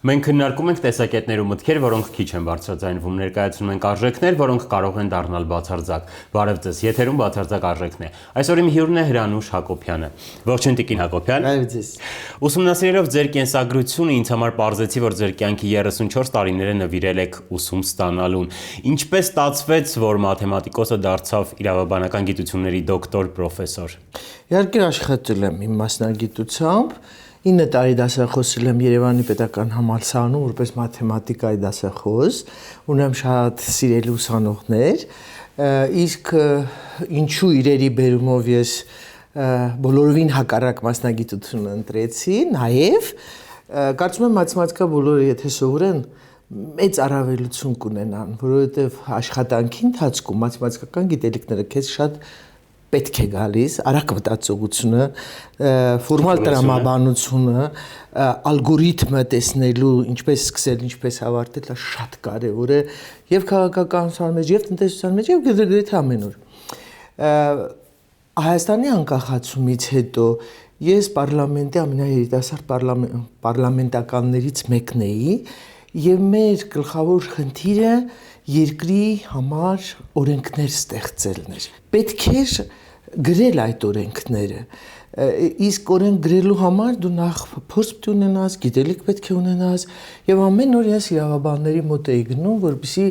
Մենք քննարկում ենք տեսակետներ ու մտքեր, որոնք քիչ են բարձրաձայնվում, ներկայացնում ենք արժեքներ, որոնք կարող են դառնալ բացարձակ։ Բարև ձեզ, եթերում բացարձակ արժեքն է։ Այսօր իմ հյուրն է Հրանուշ Հակոբյանը։ Ողջույն Տիկին Հակոբյան։ Բարև ձեզ։ Ուսումնասիրելով ձեր կենսագրությունը ինձ համար պարզեցի, որ ձեր կյանքի 34 տարիները նվիրել եք ուսում ստանալուն։ Ինչպես ստացվեց, որ մաթեմատիկոսը դարձավ իրավաբանական գիտությունների դոկտոր, պրոֆեսոր։ Իհարկե աշխատել եմ իմ մասնագիտությամբ, 9 տարի դասախոսել եմ Երևանի Պետական համալսարանում որպես մաթեմատիկայի դասախոս, ունեմ շատ սիրելի ուսանողներ, իսկ ինչու իրերի բերումով ես բոլորովին հակառակ մասնագիտություն ընտրեցի, նաև կարծում եմ մաթեմատիկա բոլորը եթե սովորեն մեծ առավելություն կունենան, որովհետև աշխատանքի ընթացքում մաթեմատիկական գիտելիքները քեզ շատ պետք է գալիս, արագ մտածողությունը, ֆորմալ տրամաբանությունը, ալգորիթմը տեսնելու, ինչպես սկսել, ինչպես ավարտել, դա շատ կարևոր է եւ քաղաքականության մեջ, եւ տնտեսության մեջ, եւ գրեթե ամեն օր։ Հայաստանի անկախացումից հետո ես պարլամենտի ամենաերիտասարդ պարլամենտականներից մեկն էի եւ մեր գլխավոր խնդիրը երկրի համար օրենքներ ստեղծելն էր։ Պետք էր գրել այդ օրենքները, իսկ օրենք գրելու համար դու նախ փորձ պետք է ունենաս, գիտելիք պետք է ունենաս եւ ամեն օր ես իրավաբանների մոտ էի գնում, որպեսզի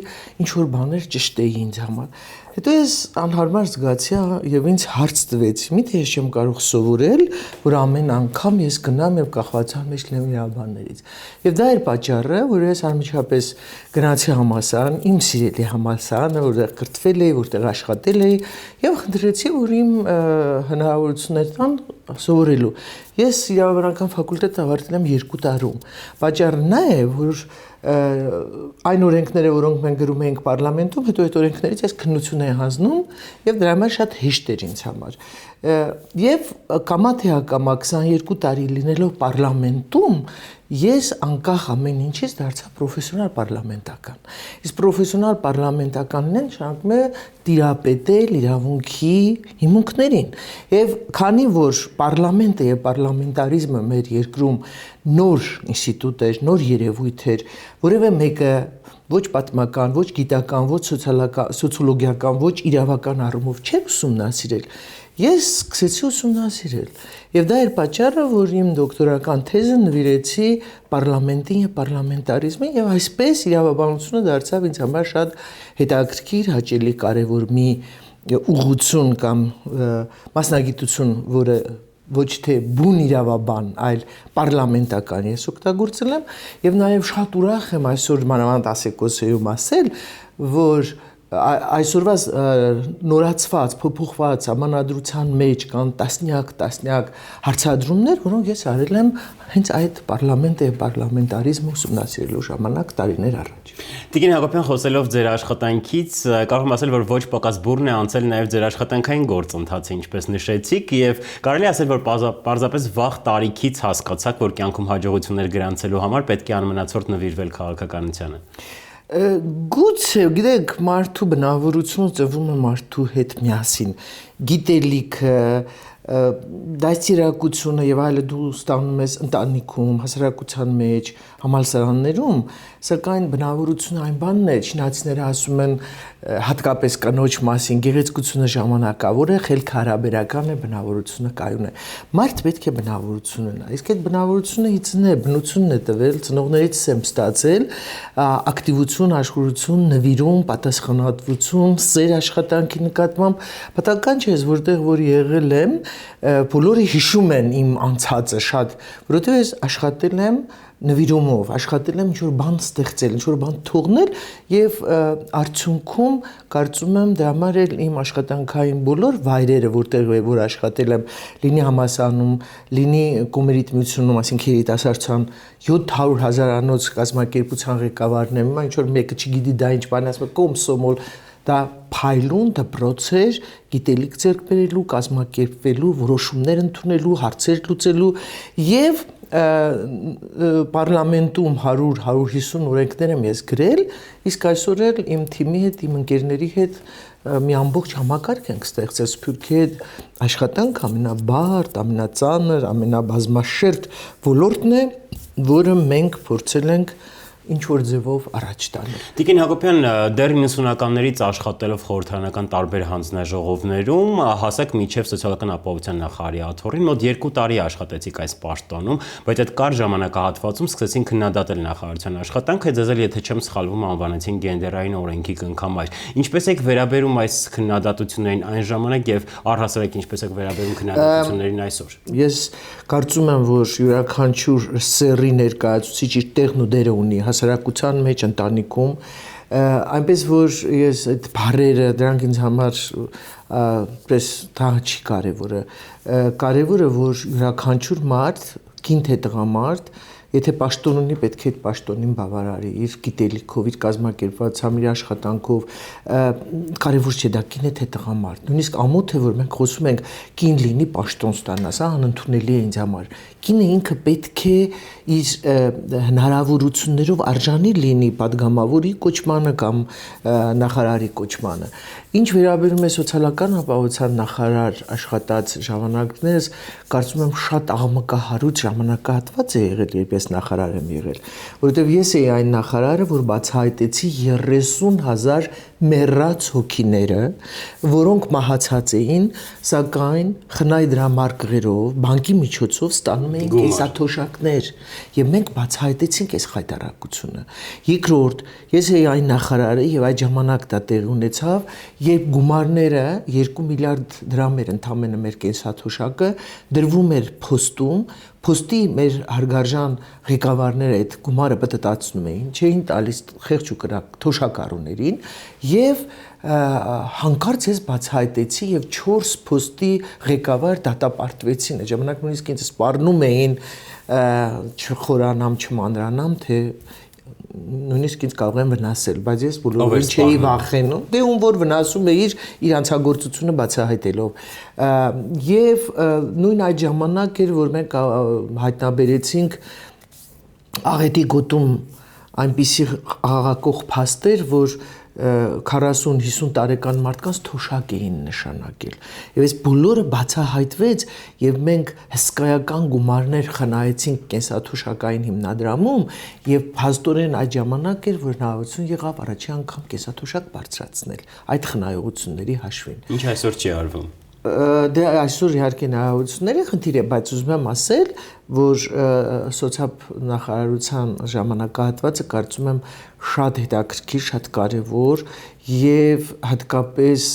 ինչ որ բաներ ճշտեի ինձ համար։ Հետո ես անհարմար զգացի եւ ինձ հարց տվեց. միթե ես չեմ կարող սովորել, որ ամեն անգամ ես գնամ եւ կախվածան մեջ լինեմ իրավաբաններից։ Եվ դա էր պատճառը, որ ես անմիջապես գնացի համալսարան, իմ սիրելի համալսարանը, որտեղ կրթվել էի, որտեղ աշխատել էի եւ խնդրեցի, որ իմ հնարավորություններ տան սովորելու։ Ես իրավաբանական ֆակուլտետ ավարտել եմ 2 տարում։ Պատճառը նա է, որ այն օրենքները, որոնք մենք գրում էինք պարլամենտում, հետո այդ օրենքներից ես քննություն էի հանձնում եւ դրա համար շատ հեշտ էր ինձ համար։ Եվ կամա թե ակամա 22 տարի լինելով պարլամենտում, ես անկախ ամեն ինչից դարձա պրոֆեսիոնալ պարլամենտական։ Իսկ պրոֆեսիոնալ պարլամենտականն նշանակում է տիրապետել իրավունքի հիմունքներին։ Եվ քանի որ պարլամենտը եւ պարլամենտարիզմը մեր երկրում նոր ինստիտուտ էր, նոր երևույթ էր, որևէ մեկը ոչ պատմական, ոչ գիտական, ոչ սոցիոլոգիական, ոչ իրավական առումով չէր ուսումնասիրել, ես սկսեցի ուսումնասիրել։ Եվ դա էր պատճառը, որ իմ դոկտորական թեզը նվիրեցի պարլամենտին եւ պարլամենտարիզմին եւ այսպես իրավաբանությունը դարձավ ինձ համար շատ հետաքրքիր, հաճելի, կարեւոր մի ուղղություն կամ մասնագիտություն, որը ոչ թե բուն իրավաբան, այլ պարլամենտական ես օգտագործել եմ եւ նաեւ շատ ուրախ եմ այսօր մանավանդ ասեկոսեում ասել, որ այսօրվա նորացված, փոփոխված համանadrության մեջ կան տասնյակ հարցադրումներ, որոնք ես արել եմ հենց այդ պարլամենտը եւ պարլամենտարիզմը ուսումնասիրելու ժամանակ տարիներ առաջ։ Տիկին Հակոբյան, խոսելով ձեր աշխատանքից, կարող եմ ասել, որ ոչ պակաս բուռն է անցել նաեւ ձեր աշխատանքային գործընթացը, ինչպես նշեցիք, եւ կարելի ասել, որ պարզապես վաղ տարիքից հասկացաք, որ կյանքում հաջողություններ գրանցելու համար պետք է անմնացորդ նվիրվել քաղաքականությանը։ Գուցե, գիտեք, մարդու բնավորությունը ծնվում է մարդու հետ միասին, գիտելիքը, դաստիարակությունը եւ այլը դու ստանում ես ընտանիքում, հասարակության մեջ, համալսարաններում, սակայն բնավորությունը այն բանն է, չինացիները ասում են հատկապես կնոջ մասին, գեղեցկությունը ժամանակավոր է, խելքը հարաբերական է, բնավորությունը կայուն է։ Մարդ պետք է բնավորություն ունենա, իսկ այդ բնավորությունը իցն է, բնությունն է տվել, ծնողներից եմ ստացել, ակտիվություն, աշխորհություն, նվիրում, պատասխանատվություն, սեր աշխատանքի նկատմամբ, պատահական չէ, որտեղ որ եղել եմ, բոլորը հիշում են իմ անցածը շատ, որովհետև ես աշխատել եմ նվիրումով, աշխատել եմ ինչ-որ բան ստեղծել, ինչ-որ բան թողնել եւ արդյունքում կարծում եմ դրա համար էլ իմ աշխատանքային բոլոր վայրերը, որտեղ որ աշխատել եմ, լինի համալսարանում, լինի կոմերիտ միությունում, այսինքն երիտասարդության 700,000 անոց կազմակերպության ղեկավարն եմ, ինչ-որ մեկը չգիտի դա ինչ բան, ասում է կոմսոմոլ, դա փայլուն դպրոց էր գիտելիք ձեռք բերելու, կազմակերպվելու, որոշումներ ընդունելու, հարցեր լուծելու եւ պարլամենտում 100-150 օրենքներ եմ ես գրել, իսկ այսօր էլ իմ թիմի հետ, իմ ընկերների հետ մի ամբողջ համակարգ ենք ստեղծել Սփյուռքի հետ աշխատանք ամենաբարդ, ամենածանր, ամենաբազմաշերտ ոլորտն է որը մենք փորձել ենք ինչ որ ձևով առաջ տանել։ Տիկին Հակոբյան, դեռ 90-ականներից աշխատելով խորհրդարանական տարբեր հանձնաժողովներում, հասակ մինչև սոցիալական ապահովության նախարարի աթոռին մոտ 2 տարի աշխատեցիք այս պաշտոնում, բայց այդ կարճ ժամանակահատվածում սկսեցին քննադատել նախարարության աշխատանքը, ձեզ էլ եթե չեմ սխալվում անվանեցին գենդերային օրենքի կնքամայր։ Ինչպես եք վերաբերում այս քննադատություններին այն ժամանակ եւ առհասարակ ինչպես եք վերաբերում քննադատություններին այսօր։ Ես կարծում եմ, որ յուրաքանչյուր սեռի ներկայացուցիչ իր տեղն ու դերը ունի հասարակության մեջ, ընտանիքում, այնպես որ ես այդ բառերը դրանք ինձ համար պես դա չի կարևորը որ յուրաքանչյուր մարդ, կին թե տղամարդ, եթե պաշտոն ունի, պետք է այդ պաշտոնին բավարարի իր գիտելիքով, իր կազմակերպվածությամբ, իր աշխատանքով, կարևոր չէ դա կին է թե տղամարդ։ Նույնիսկ ամոթ է, որ մենք խոսում ենք կին լինի պաշտոն ստանա, սա անընդունելի է ինձ համար։ Կինը ինքը պետք է իր հնարավորություններով արժանի լինի падգամավորի կոչմանը կամ նախարարի կոչմանը։ Ինչ վերաբերում է սոցիալական ապահովության նախարար աշխատած ժամանակներս, կարծում եմ շատ աղմկահարույց ժամանակահատված է եղել, երբ ես նախարար եմ եղել, որովհետև ես էի այն նախարարը, որ բացահայտեցի 30,000 մեռած հոգիները, որոնք մահացած էին, սակայն խնայ դրամարկղերով, բանկի միջոցով ստանում էին կենսաթոշակներ, եւ մենք բացահայտեցինք այս խայտարակությունը։ Երկրորդ, ես էի այն նախարարը եւ այդ ժամանակ դա տեղի ունեցավ, երբ գումարները 2 միլիարդ դրամ էր ընդամենը մեր կենսաթոշակը, դրվում էր փոստում, փոստի մեր հարգարժան ղեկավարները այդ գումարը պտտացնում էին, չէին տալիս խեղճ ու կրակ թոշակառուներին եւ հանկարծ ես բացահայտեցի եւ 4 փոստի ղեկավար դատապարտվեցին։ Այդ ժամանակ նույնիսկ ինձ սպառնում էին չխորանամ, չմանրանամ, թե նույնիսկ ինձ կարող են վնասել, բայց ես բոլորովին չէի վախենում, դե ում որ վնասում է իր անցագործությունը բացահայտելով։ Եվ նույն այդ ժամանակ էր, որ մենք հայտնաբերեցինք աղետի գոտում այնպիսի աղաղակող փաստեր, որ 40-50 տարեկան մարդկանց թոշակ էին նշանակել։ Եվ այս բոլորը բացահայտվեց եւ մենք հսկայական գումարներ խնայեցինք կենսաթոշակային հիմնադրամում եւ փաստորեն այդ ժամանակ էր, որ հնարավորություն եղավ առաջի անգամ կենսաթոշակ բարձրացնել այդ խնայողությունների հաշվին։ Ինչ այսօր չի արվում։ Դե այսօր իհարկե հնարավորությունների խնդիր է, բայց ուզում եմ ասել, որ սոցիալ նախարարության ժամանակահատվածը կարծում եմ շատ հետաքրքիր, շատ կարևոր եւ հատկապես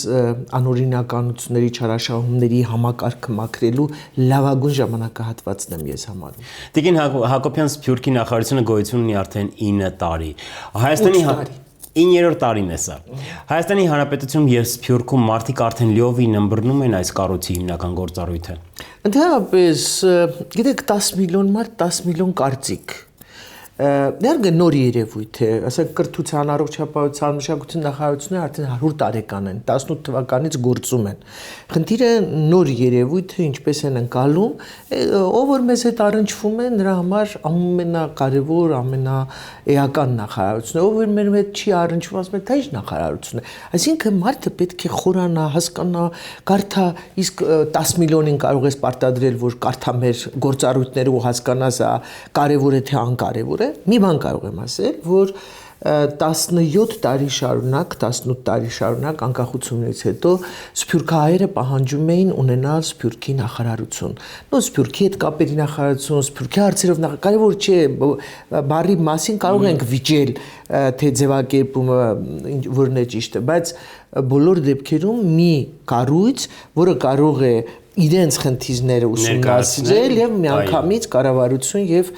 անօրինականությունների, չարաշահումների համակարգը մաքրելու լավագույն ժամանակահատվածն եմ ես համարում։ Տիկին Հակոբյան, Սփյուռքի նախարարությունը գոյություն ունի արդեն 9 տարի։ Հայաստանի 9-րդ տարին է սա։ Հայաստանի Հանրապետությունում եւ Սփյուռքում մարդիկ արդեն լիովին ըմբռնում են այս կառույցի հիմնական գործառույթը։ Ընդհանրապես, գիտեք, 10 միլիոն մարդ, 10 միլիոն կարծիք։ Դեռ նոր երևույթ է, ասենք կրթության, առողջապահության, մշակույթի նախարարությունները արդեն 100 տարեկան են, 18 թվականից գործում են։ Խնդիրը նոր երևույթ է, ինչպես են ընկալում, ով որ մեզ հետ առնչվում է, նրա համար ամենակարևոր, ամենաէական նախարարությունն է, ով որ մեր հետ չի առնչվում, ասում է, դա ի՞նչ նախարարություն է։ Այսինքն մարդը պետք է խորանա, հասկանա, կարդա, իսկ 10 միլիոնին կարող ես պարտադրել, որ կարդա մեր գործառույթները ու հասկանա սա կարևոր է թե անկարևոր է։ Մի բան կարող եմ ասել, որ 17 տարի շարունակ, 18 տարի շարունակ անկախությունից հետո սփյուռքահայերը պահանջում էին ունենալ Սփյուռքի նախարարություն։ Նո Սփյուռքի հետ կապերի նախարարություն, Սփյուռքի հարցերով կարևոր չէ, բառի մասին կարող ենք վիճել, թե ձևակերպումը որն է ճիշտը, բայց բոլոր դեպքերում մի կառույց, որը կարող է իրենց խնդիրները ուսումնասիրել եւ միանգամից կառավարություն եւ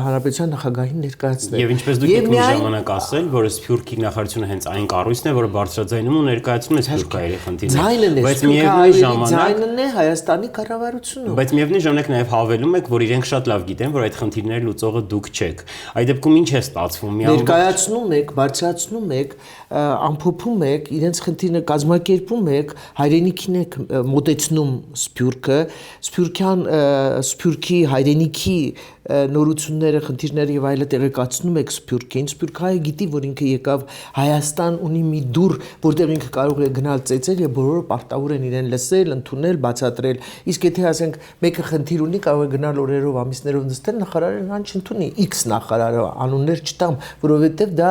հանրապետության նախագահին ներկայացնել։ Եվ ինչպես դուք եք մի ժամանակ ասել, որ Սփյուռքի նախարարությունը հենց այն կառույցն է, որը բարձրաձայնում ու ներկայացնում է սփյուռքահայերի խնդիրները։ Բայց միևնույն ժամանակ ձայնն է Հայաստանի կառավարությունը։ Բայց միևնույն ժամանակ նաեւ հավելում եք, որ իրենք շատ լավ գիտեն, որ այդ խնդիրները լուծողը դուք չեք։ Այդ դեպքում ինչ է ստացվում։ Ներկայացնում եք, բարձրացնում եք, ամփոփում եք, իրենց խնդիրները կազմակերպում եք, հայրենիքին եք մոտեցնում Սփյուռքը, Սփյուռքի հայրենիքի նորությունները, խնդիրները եւ այլը տեղեկացնում եք Սփյուռքին, Սփյուռքահայը գիտի, որ ինքը եկավ Հայաստան, ունի մի դուռ, որտեղ ինքը կարող է գնալ ծեծել եւ բոլորը պարտավոր են իրեն լսել, ընդունել, բացատրել։ Իսկ եթե ասենք մեկը խնդիր ունի, կարող է գնալ օրերով, ամիսներով նստել, նախարարը նրան չընդունի, X նախարարը անուններ չտամ, որովհետեւ դա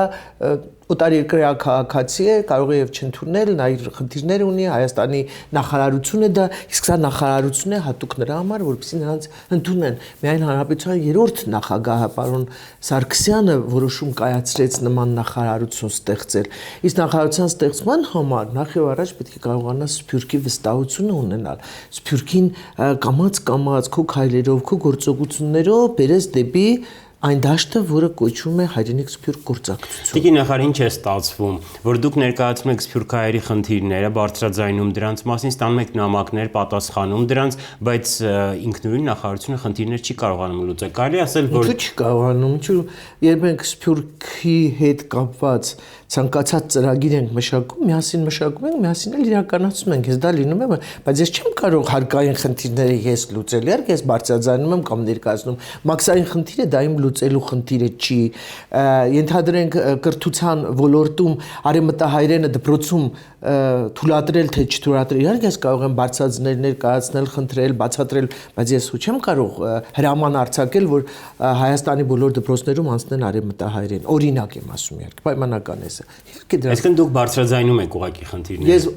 օտարերկրյա քաղաքացի է, կարող է եւ չընդունել, նա իր խնդիրները ունի, Հայաստանի նախարարությունը դա, իսկ սա նախարարությունն է հատուկ նրա համար, որպեսզի նրանց ընդունեն։ Միայն հանրապետության երրորդ նախագահը պարոն Սարգսյանը որոշում կայացրեց նման նախարարություն ստեղծել։ Իսկ նախարարության ստեղծման համար նախ եւ առաջ պետք է կարողանա Սփյուռքի վստահությունը ունենալ։ Սփյուռքին կամաց քո քայլերով, քո գործողություններով բերես դեպի այն դաշտը, որը կոչվում է հայրենիք Սփյուռք գործակցություն։ Տիկին նախարար, ինչ է ստացվում, որ դուք ներկայացնում եք սփյուռքահայերի խնդիրները, բարձրաձայնում դրանց մասին, ստանում եք նամակներ, պատասխանում դրանց, բայց ինքնուրույն նախարարությունը խնդիրներ չի կարողանում լուծել։ Կարելի ասել, որ Ինչու՞ չի կարողանում, ինչու երբ մենք Սփյուռքի հետ կապված ցանկացած ծրագիր ենք մշակում, միասին մշակում ենք, միասին էլ իրականացնում ենք, ես դա լինում է, բայց ես չեմ կարող հարկային խնդիրները ես լուծել, իհարկե ես բարձրաձայնում եմ կամ ներկայացնում, մաքսային խնդիրը դա իմ լուծելու խնդիրը չի, ենթադրենք կրթության ոլորտում արևմտահայերենը դպրոցում թույլատրել թե չթույլատրել, իհարկե ես կարող եմ բարձրաձնել, ներկայացնել, խնդրել, բացատրել, բայց ես չեմ կարող հրաման արձակել, որ Հայաստանի բոլոր դպրոցներում անցնեն արևմտահայերեն, օրինակ եմ ասում, իհարկե պայմանական է սա։ Այսինքն դուք բարձրաձայնում եք ուղղակի խնդիրները։ Ես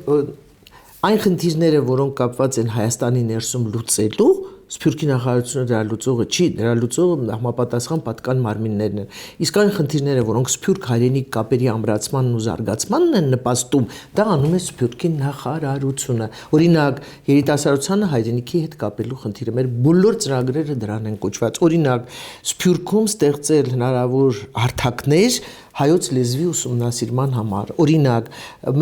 այն խնդիրները, որոնք կապված են Հայաստանի ներսում լուծելու, Սփյուռքի նախարարությունը դրա լուծողը չի, դրա լուծողը համապատասխան պատկան մարմիններն են։ Իսկ այն խնդիրները, որոնք Սփյուռք հայրենիք կապերի ամրացմանն ու զարգացմանն են նպաստում, դա անում է Սփյուռքի նախարարությունը։ Օրինակ, երիտասարդությանը հայրենիքի հետ կապելու խնդիրը, մեր բոլոր ծրագրերը դրան են կոչված։ Օրինակ, Սփյուռքում ստեղծել հնարավոր հարթակներ հայոց լեզվի ուսումնասիրման համար։ Օրինակ,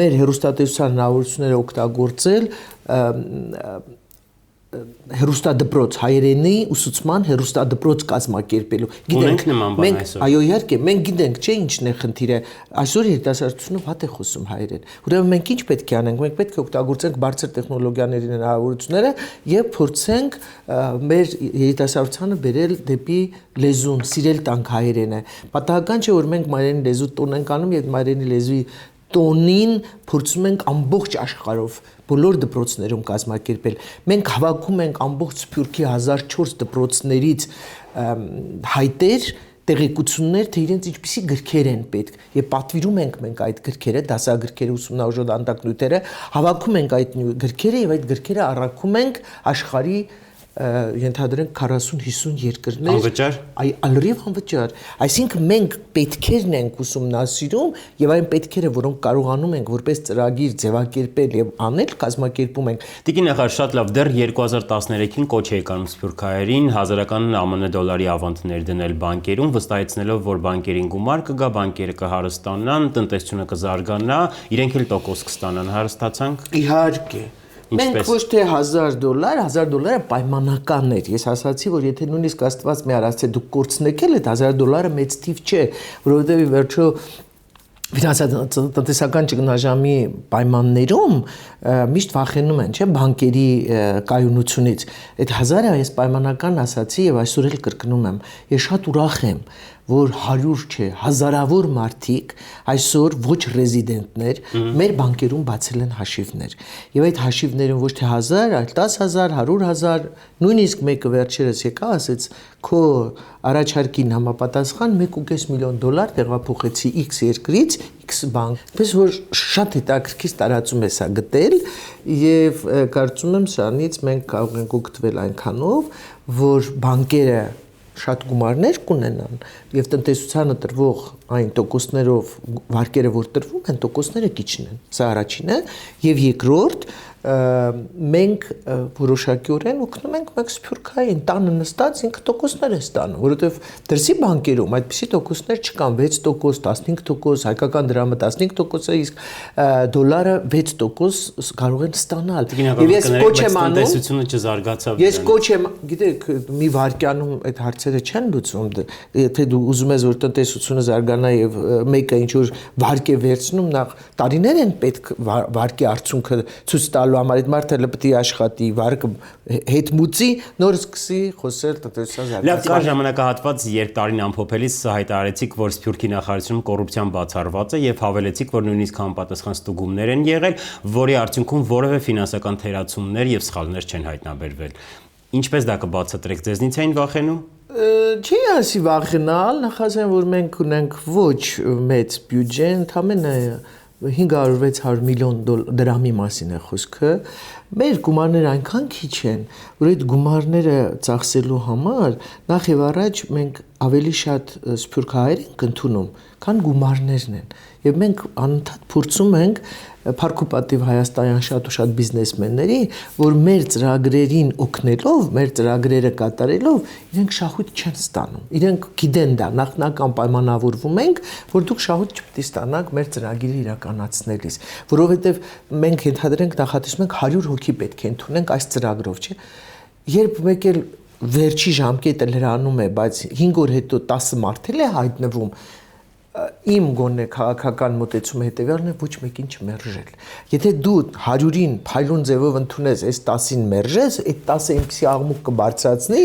մեր հեռուստատեսության հնարավորությունները օգտագործել հեռուստադպրոց հայերենի ուսուցման հեռուստադպրոց կազմակերպելու։ Ունենք նման բան այսօր։ Այո, իհարկե, մենք գիտենք, չէ՞ ինչն է խնդիրը։ Այսօր երիտասարդությունը վատ է խոսում հայերեն։ Ուրեմն մենք ինչ պետք է անենք։ Մենք պետք է օգտագործենք բարձր տեխնոլոգիաների հնարավորությունները եւ փորձենք մեր երիտասարդությանը բերել դեպի լեզուն, սիրել տանք հայերենը։ Պատահական չէ, որ մենք մայրենի լեզու տոն ենք անում եւ մայրենի լեզվի տոնին փորձում ենք ամբողջ աշխարհով բոլոր դպրոցներում կազմակերպել։ Մենք հավաքում ենք ամբողջ Սփյուռքի 1004 դպրոցներից հայտեր, տեղեկություններ, թե իրենց ինչպիսի գրքեր են պետք, եւ պատվիրում ենք մենք այդ գրքերը, դասագրքերը, ուսումնաօժանդակ նյութերը, հավաքում ենք այդ գրքերը եւ այդ գրքերը առաքում ենք աշխարհի ենթադրենք 40-50 երկրներ անվճար ալրիվ անվճար, այսինքն մենք պետքերն ենք ուսումնասիրում եւ այն պետքերը, որոնք կարողանում ենք որպես ծրագիր ձևակերպել եւ անել, կազմակերպում ենք։ Տիկին նախարար, շատ լավ, դեռ 2013-ին կոչ էի անում սփյուռքահայերին հազարական ԱՄՆ դոլարի ավանդներ դնել բանկերում, վստահեցնելով, որ բանկերին գումար կգա, բանկերը կհարստանան, տնտեսությունը կզարգանա, իրենք էլ տոկոս կստանան, հարստացանք։ Իհարկե Մենք ոչ թե $1000 պայմանական էր։ Ես ասացի, որ եթե նույնիսկ Աստված մի արած է դուք կորցնեք էլ այդ $1000 մեծ թիվ չէ, որովհետև ի վերջո ֆինանսական ճգնաժամի պայմաններում միշտ վախենում են, չէ՞, բանկերի կայունությունից։ Այդ 1000-ը ես պայմանական ասացի եւ այսօր էլ կրկնում եմ։ Ես շատ ուրախ եմ, որ 100 չէ, հազարավոր մարդիկ այսօր ոչ ռեզիդենտներ մեր բանկերում բացել են հաշիվներ։ Եվ այդ հաշիվներում ոչ թե 1000, այլ 10000, 100000, նույնիսկ մեկը վերջերս եկա, ասեց քո առաջարկին համապատասխան $1.5 միլիոն տեղափոխեցի X երկրից X բանկ։ Պես որ շատ հետաքրքիր տարածում է սա գտել եւ կարծում եմ սրանից մենք կարող ենք օգտվել այնքանով, որ բանկերը շատ գումարներ կունենան եւ տնտեսությանը տրվող այն տոկոսներով վարկերը որ տրվում են տոկոսները կիչնեն սա առաջինը եւ երկրորդ մենք որոշակիորեն օգնում ենք մեկ սփյուռքային տանը նստած ինքը տոկոսներ է ստանում որովհետեւ դրսի բանկերում այդպիսի տոկոսներ չկան 6%, 15%, հայկական դրամը 15% է իսկ դոլարը 6% կարող են ստանալ եւ ես կոչ եմ անում տնտեսությունը չզարգացավ ես կոչ եմ գիտեք մի վարկյանում այդ հարցերը չեն լուծվում եթե դու ուզում ես որ տնտեսությունը զարգանա եւ մեկը ինչ որ վարկ է վերցնում նախ տարիներ են պետք վարկի արդյունքը ցույց տալու գալու համար այդ մարդը պետք է աշխատի, վարկը հետ մուծի, նոր սկսի խոսել տնտեսության զարգացման։ Լավ, կար ժամանակահատված, երբ տարին ամփոփելիս հայտարարեցիք, որ Սփյուռքի նախարարությունում կոռուպցիան բացառված է եւ հավելեցիք, որ նույնիսկ համապատասխան ստուգումներ են եղել, որի արդյունքում որևէ ֆինանսական թերացումներ եւ սխալներ չեն հայտնաբերվել։ Ինչպես դա կբացատրեք, ձեզնից էին վախենում։ Չի ասի վախենալ, նախազգան որ մենք ունենք ոչ մեծ բյուջե, ընդամենը 500-600 միլիոն դրամի մասին է խոսքը, մեր գումարները այնքան քիչ են, որ այդ գումարները ծախսելու համար նախ եւ առաջ մենք ավելի շատ սփյուռքահայեր ենք ընդունում, քան գումարներն են։ Եվ մենք անընդհատ փորձում ենք Փառքոպատիվ Հայաստանյան շատ ու շատ բիզնեսմենների, որ մեր ծրագրերին օգնելով, մեր ծրագրերը կատարելով, իրենք շահույթ չեն ստանում։ Իրենք գիտեն դա, նախնական պայմանավորվում ենք, որ դուք շահույթ չպետք է ստանաք մեր ծրագիրը իրականացնելիս, որովհետև մենք ենթադրենք նախատեսում ենք 100 հոգի պետք է ընդունենք այս ծրագրով, չէ՞։ Երբ մեկ էլ վերջի ժամկետը լրանում է, բայց 5 օր հետո 10 մարդ էլ է հայտնվում, իմ գոնե քաղաքական մոտեցումը հետևյալն է ոչ մեկին չմերժել։ Եթե դու 100-ին փայլուն ձևով ընդունես, այս 10-ին մերժես, այդ 10-ը ինքսի աղմուկ կբարձրացնի,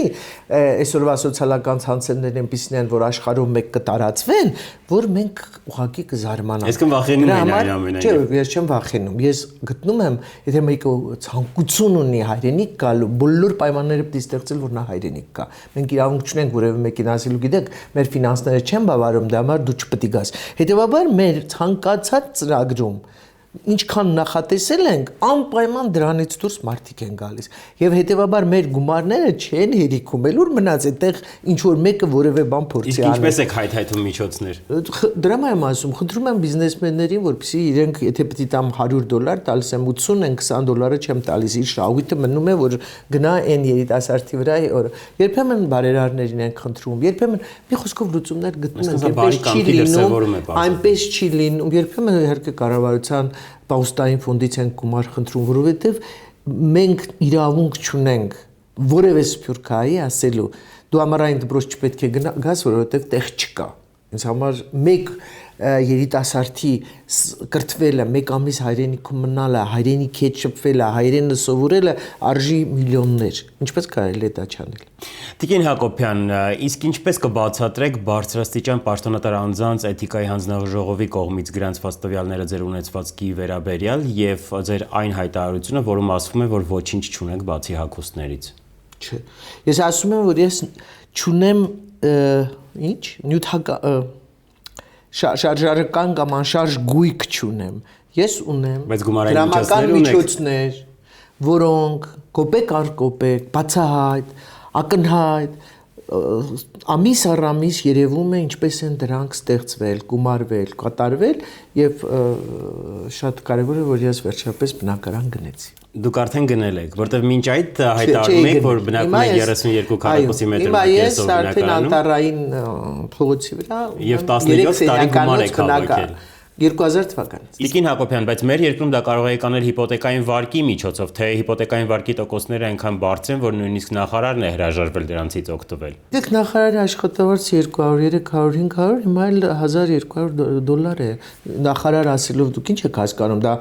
այսօրվա սոցիալական ցանցերն այնպիսին են, որ աշխարհում մեկ կտարածվեն, որ մենք ուղղակի կզարմանանք։ Այսինքն վախենում են այնուամենայնիվ։ Չէ, ես չեմ վախենում։ Ես գտնում եմ, եթե մեկը ցանկություն ունի հայրենիք գալու, բոլոր պայմանները պետք է ստեղծել, որ նա հայրենիք գա։ Մենք իրավունք չունենք որևէ մեկին ասելու, գիտեք, մեր ֆինանսները չեն բավարարում, դա համար դու չպետք է գաս։ Հետևաբար մեր ցանկացած ծրագրում ինչքան նախատեսել ենք, անպայման դրանից դուրս մարդիկ են գալիս։ Եվ հետևաբար մեր գումարները չեն հերիքում, էլ մնաց այդտեղ ինչ որ մեկը որևէ բան փորձի անել։ Իսկ ինչպես եք հայթայթում միջոցներ։ Դրա եմ ասում, խնդրում եմ բիզնեսմեններին, որպեսզի իրենք եթե պետք է տամ $100, տալիս եմ 80, են $20 չեմ տալիս, իր շահույթը մնում է, որ գնա այն երիտասարդի վրա, երբեմն բարերարներին են խնդրում, երբեմն մի խոսքով լուծումներ գտնում են, այնպես չի լինում, այնպես չի լինում, երբեմն իհարկե կառավարության Պաուստային ֆոնդից են գումար խնդրում, որովհետև մենք իրավունք չունենք որևէ սփյուռքահայի ասելու դու ամառային դպրոց չպետք է գաս, որովհետև տեղ չկա։ Ինձ համար մեկ երիտասարդի կրթվելը, մեկ ամիս հայրենիքում մնալը, հայրենիքի հետ շփվելը, հայրենը սովորելը արժի միլիոններ։ Ինչպես կարելի է դա չանել։ Տիկին Հակոբյան, իսկ ինչպես կբացատրեք բարձրաստիճան պաշտոնատար անձանց էթիկայի հանձնաժողովի կողմից գրանցված տվյալները ձեր ունեցվածքի վերաբերյալ եւ ձեր այն հայտարարությունը, որում ասվում է, որ ոչինչ չունեք բացի հագուստներից։ Չէ։ Ես ասում եմ, որ ես չունեմ ինչ նյութական շարժարական կամ անշարժ գույք չունեմ։ Ես ունեմ դրամական միջոցներ, որոնք կոպեկ առ կոպեկ, բացահայտ, ակնհայտ, ամիս առ ամիս երևում է ինչպես են դրանք ստեղծվել, գումարվել, կատարվել եւ շատ կարեւոր է, որ ես վերջապես բնակարան գնեցի։ Դուք արդեն գնել եք, որտեղ մինչ այդ հայտարարում եք, որ բնակվում եք 32 քառակուսի մետր կեսով բնակարանում։ Հիմա ես արդեն անտառային փողոցի վրա եւ 17 տարի գումար եք հավաքել։ 2000 թվականից։ Տիկին Հակոբյան, բայց մեր երկրում դա կարող է կանել հիպոթեկային վարկի միջոցով, թե հիպոթեկային վարկի տոկոսները այնքան բարձր են, որ նույնիսկ նախարարն է հրաժարվել դրանցից օգտվել։ Դեք նախարարի աշխատավարձ 200, 300, 500, հիմա էլ $1200 է։ Նախարար ասելով դուք ինչ եք հասկանում, դա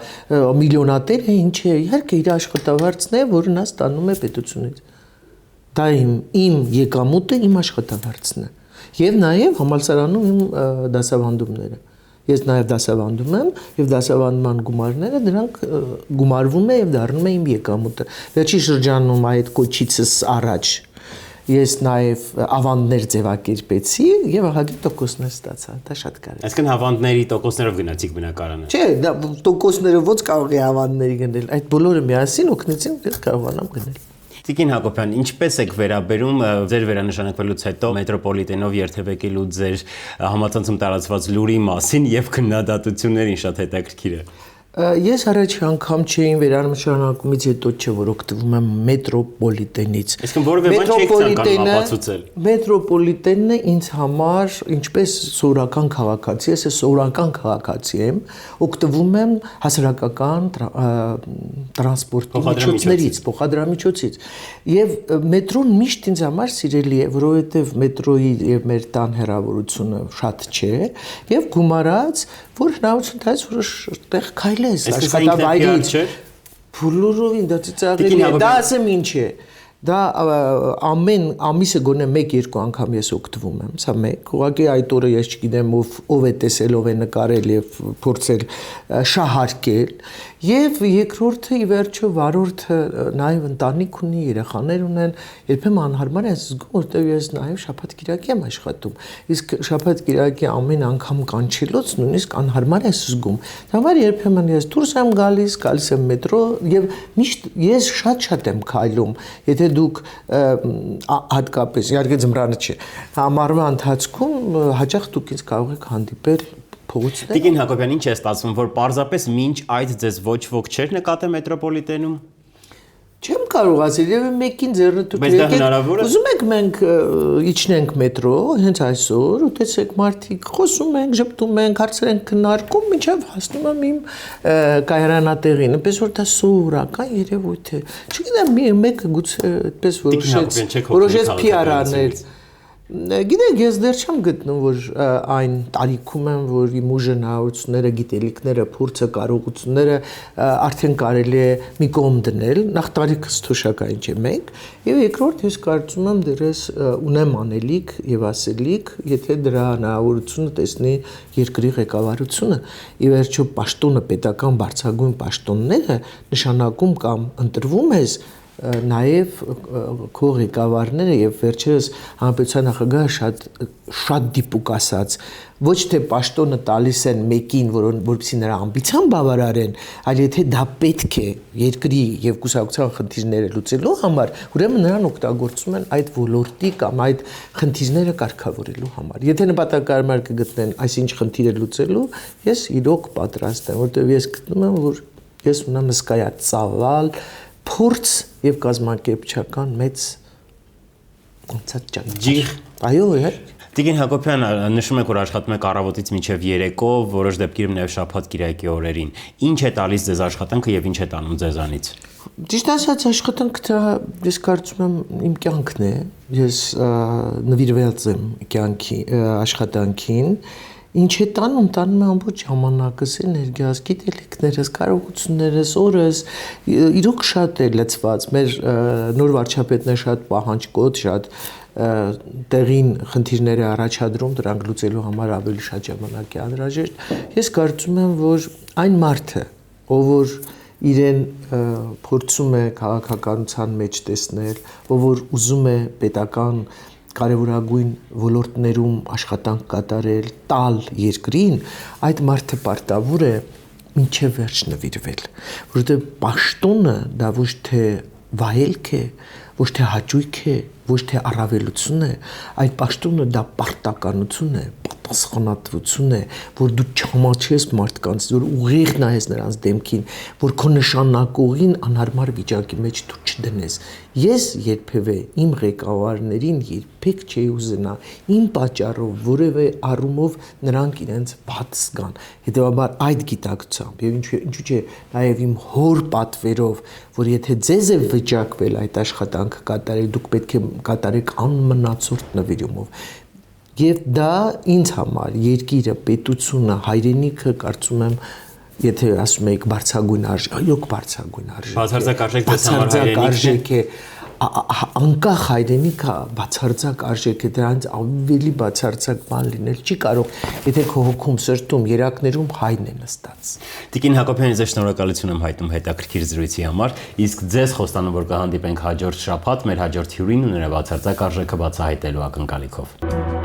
միլիոնատեր է, ինչ է, իհարկե իր աշխատավարձն է, որը նա ստանում է պետությունից։ Դա իմ եկամուտը, իմ աշխատավարձն է։ Եվ նաև համալսարանում իմ դասավանդումները։ Ես նաև դասավանդում եմ եւ դասավանդման գումարները դրանք գումարվում է եւ դառնում է իմ եկամուտը։ Վերջի շրջանում այդ կոչիցս առաջ ես նաև ավանդներ ձևակերպեցի եւ ահագին տոկոսներ ստացա։ Դա շատ կարևոր է։ Այսինքն ավանդների տոկոսներով գնացիք բնակարանը։ Չէ, դա տոկոսները ոչ կարող է ավանդների գնել։ Այդ բոլորը միասին օգնեցին ես կարողանամ գնել։ Տիկին Հակոբյան, ինչպես եք վերաբերում ձեր վերանշանակվելուց հետո մետրոպոլիտենով երթևեկելու ձեր համացանցում տարածված լուրի մասին եւ քննադատություններին շատ հետաքրքիր է։ Ես առաջի անգամ չէին վերանշանակումից հետո չէ որ օգտվում եմ մետրոպոլիտենից։ Այսինքն որևէ բան չեք ցանկանում ապացուցել։ Մետրոպոլիտենն է ինձ համար ինչպես սովորական քաղաքացի, ես սովորական քաղաքացի եմ, օգտվում եմ հասարակական տրանսպորտի միջոցներից, փոխադրամիջոցից։ Եվ մետրոն միշտ ինձ համար սիրելի է, որովհետև մետրոյի եւ մեր տան հեռավորությունը շատ չէ եւ գումարած որ հնարավորություն տալիս որ այդտեղ քայլես աշխատավայրից։ Բոլորովին դա ծիծաղելի է, դա ասեմ ինչ է։ Դա ամեն ամիսը գոնե 1-2 անգամ ես օգտվում եմ, սա մեկ, ուղղակի այդ օրը ես չգիտեմ ով է տեսել, ով է նկարել եւ փորձել շահարկել, եւ երկրորդը ի վերջո վարորդը նաեւ ընտանիք ունի, երեխաներ ունեն, երբեմն անհարմար ես զգում, որտեղ ես նաեւ շաբաթ-կիրակի եմ աշխատում, իսկ շաբաթ-կիրակի ամեն անգամ կանչելուց նույնիսկ անհարմար ես զգում։ Դամար երբեմն ես դուրս եմ գալիս եմ մետրո եւ միշտ ես շատ եմ քայլում, եթե դուք հատկապես իհարկե ձմռանը չէ ամառվա ընթացքում հաճախ դուք ինձ կարող եք հանդիպել փողոցներում Տիկին Հակոբյան ինչ է ստացվում որ պարզապես մինչ այդ ձեզ ոչ ոք չէր նկատել մետրոպոլիտենում Չեմ կարող ասել եւ մեկին ձեռնտու ուզում եք մենք իջնենք մետրո հենց այսօր ու տեսեք մարդիկ խոսում են ժպտում են հարցեր են քննարկում մինչեւ հասնում եմ իմ կայարանատեղին այնպես որ դա սովորական երևույթ է չգիտեմ մեկը գուցե այդպես որոշեց PR անել Գիտեք, ես դեռ չեմ գտնում, որ այն տարիքում եմ, որ իմ ուժը, հնարավորությունները, գիտելիքները, փորձը, կարողությունները արդեն կարելի է մի կողմ դնել, նախ տարիքս թոշակային չէ մեկ, եւ երկրորդ ես կարծում եմ դեռս ունեմ անելիք եւ ասելիք, եթե դրա հնարավորությունը տեսնի երկրի ղեկավարությունը, ի վերջո պաշտոնը պետական բարձրագույն պաշտոնները նշանակում կամ ընտրվում ես նաև քո ղեկավարները եւ վերջերս հանրապետության նախագահը շատ դիպուկ ասաց ոչ թե պաշտոնը տալիս են մեկին որպեսզի նրա ամբիցիան բավարարեն այլ եթե դա պետք է երկրի եւ կուսակցության խնդիրները լուծելու համար ուրեմն նրան օգտագործում են այդ ոլորտի կամ այդ խնդիրները կարգավորելու համար եթե նպատակարար կգտնեն այսինչ խնդիրը լուծելու ես իրոք պատրաստ եմ որտեղ ես գտնում եմ որ ես ունեմ հսկայածավալ փորձ եւ կազմակերպչական մեծ անցած ճանապարհ։ Այո, Տիկին Հակոբյան նշում եք որ աշխատում եք առավոտից մինչև երեկո, որոշ դեպքերում նաև շաբաթ-կիրակի օրերին։ Ինչ է տալիս ձեզ աշխատանքը եւ ինչ է տանում ձեզանից։ Ճիշտ ասած աշխատանքը դա ես կարծում եմ իմ կյանքն է։ Ես նվիրված եմ կյանքի աշխատանքին Ինչ է տանում է ամբողջ ժամանակս, էներգիաս, գիտելիքներս, կարողություններս, օրս, իրոք շատ է լցված, մեր նոր վարչապետն է շատ պահանջկոտ, շատ տեղին խնդիրներ է առաջադրում, դրանք լուծելու համար ավելի շատ ժամանակ է անհրաժեշտ։ Ես կարծում եմ, որ այն մարդը, ով որ իրեն փորձում է քաղաքականության մեջ տեսնել, ով որ ուզում է պետական կարևորագույն ոլորտներում աշխատանք կատարել, տալ երկրին, այդ մարդը պարտավոր է մինչև վերջ նվիրվել, որովհետև պաշտոնը դա ոչ թե վայելք է, ոչ թե հաճույք է, ոչ թե առավելություն է, այդ պաշտոնը դա պարտականություն է, պատասխանատվություն է, որ դու չհամաչես մարդկանց, որ ուղիղ նայես նրանց դեմքին, որ քո նշանակողին անհարմար վիճակի մեջ դու չդնես։ Ես երբևէ իմ ղեկավարներին երբեք չի ուզենա իմ պատճառով որևէ առումով նրանք իրենց բաց զգան։ Հետևաբար այդ գիտակցությամբ եւ ինչու՞ չէ նաեւ իմ հոր պատվերով, որ եթե ձեզ է վիճակվել այդ աշխատանքը կատարել, դուք պետք է կատարեք անմնացորդ նվիրումով։ Եվ դա ինձ համար երկիրը, պետությունը, հայրենիքը կարծում եմ եթե ասում եք բարձրագույն արժեք, այո բարձրագույն արժեք։ Բացարձակ արժեք դες համար հայրենիքը անկախ հայրենիքը բացարձակ արժեք է դրանց ավելի բացարձակ բան լինել չի կարող եթե քո հոգում սրտում երակներում հայն է նստած Տիկին Հակոբյան ձեզ շնորհակալություն եմ հայտնում հետաքրքիր զրույցի համար իսկ ձեզ խոստանում որ կհանդիպենք հաջորդ շաբաթ մեր հաջորդ հյուրին ու նրա բացարձակ արժեքը բացահայտելու ակնկալիքով